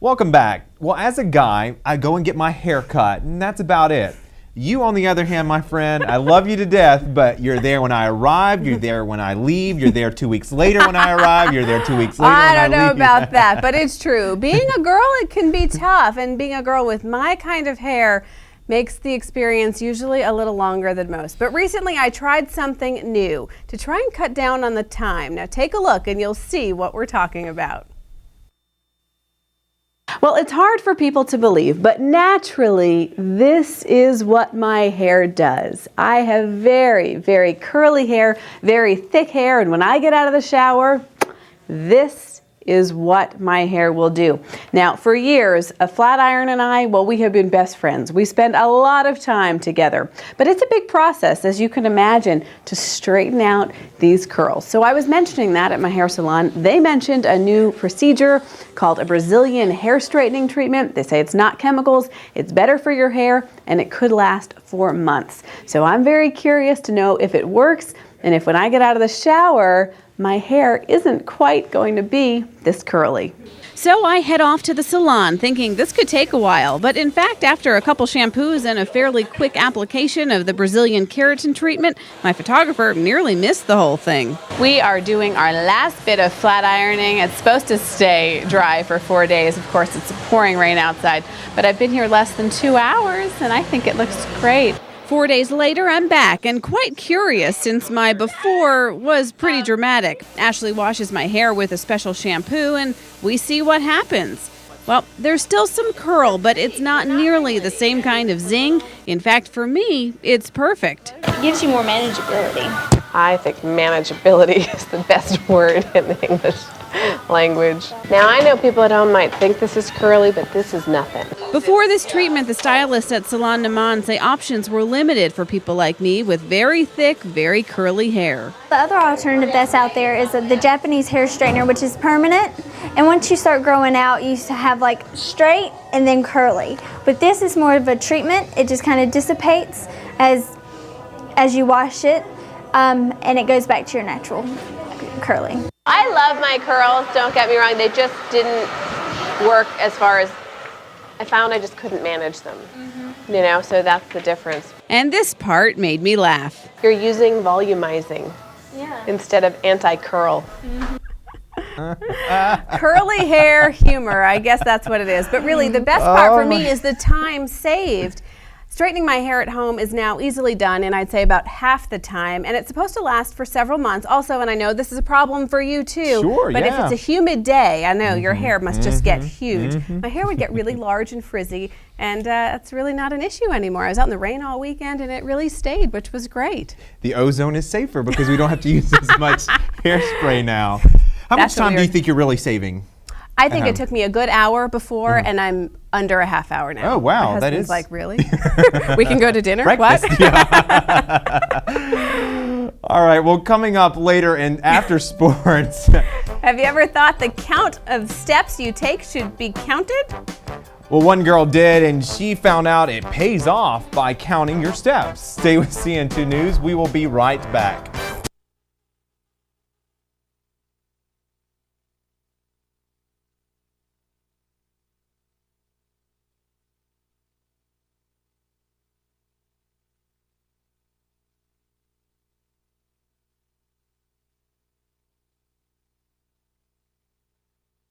Welcome back. Well, as a guy, I go and get my hair cut, and that's about it. You, on the other hand, my friend, I love you to death, but you're there when I arrive, you're there when I leave, you're there 2 weeks later when I arrive, you're there 2 weeks later when I leave. I don't know about that, but it's true. Being a girl, it can be tough, and being a girl with my kind of hair makes the experience usually a little longer than most. But recently I tried something new to try and cut down on the time. Now take a look and you'll see what we're talking about. Well, it's hard for people to believe, but naturally, this is what my hair does. I have very, very curly hair, very thick hair, and when I get out of the shower, this is what my hair will do. Now, for years, a flat iron and I, well, we have been best friends. We spend a lot of time together, but it's a big process, as you can imagine, to straighten out these curls. So I was mentioning that at my hair salon. They mentioned a new procedure called a Brazilian hair straightening treatment. They say it's not chemicals, it's better for your hair, and it could last for months. So I'm very curious to know if it works, and if when I get out of the shower, my hair isn't quite going to be this curly. So I head off to the salon thinking this could take a while, but in fact, after a couple shampoos and a fairly quick application of the Brazilian Keratin treatment, my photographer nearly missed the whole thing. We are doing our last bit of flat ironing. It's supposed to stay dry for 4 days. Of course, it's pouring rain outside, but I've been here less than 2 hours and I think it looks great. 4 days later, I'm back and quite curious since my before was pretty dramatic. Ashley washes my hair with a special shampoo and we see what happens. Well, there's still some curl, but it's not nearly the same kind of zing. In fact, for me, it's perfect. It gives you more manageability. I think manageability is the best word in the English language. Now, I know people at home might think this is curly, but this is nothing. Before this treatment, the stylists at Salon Naman say options were limited for people like me with very thick, very curly hair. The other alternative that's out there is the Japanese hair straightener, which is permanent. And once you start growing out, you have like straight and then curly. But this is more of a treatment. It just kind of dissipates as you wash it, and it goes back to your natural curly. I love my curls, don't get me wrong. They just didn't work as far as I found. I just couldn't manage them, you know, so that's the difference. And this part made me laugh. You're using volumizing instead of anti-curl. Curly hair humor, I guess that's what it is. But really, the best part for me is the time saved. Straightening my hair at home is now easily done in, I'd say, about half the time, and it's supposed to last for several months. Also, and I know this is a problem for you too, but if it's a humid day, I know your hair must just get huge. My hair would get really large and frizzy, and that's really not an issue anymore. I was out in the rain all weekend, and it really stayed, which was great. The ozone is safer because we don't have to use as much hairspray now. How much time do you think you're really saving? I think it took me a good hour before, and I'm under a half hour now. Oh, wow. My That husband's is like, really? We can go to dinner? Breakfast. What? Yeah. All right. Well, coming up later in After Sports. Have you ever thought the count of steps you take should be counted? Well, one girl did, and she found out it pays off by counting your steps. Stay with CN2 News. We will be right back.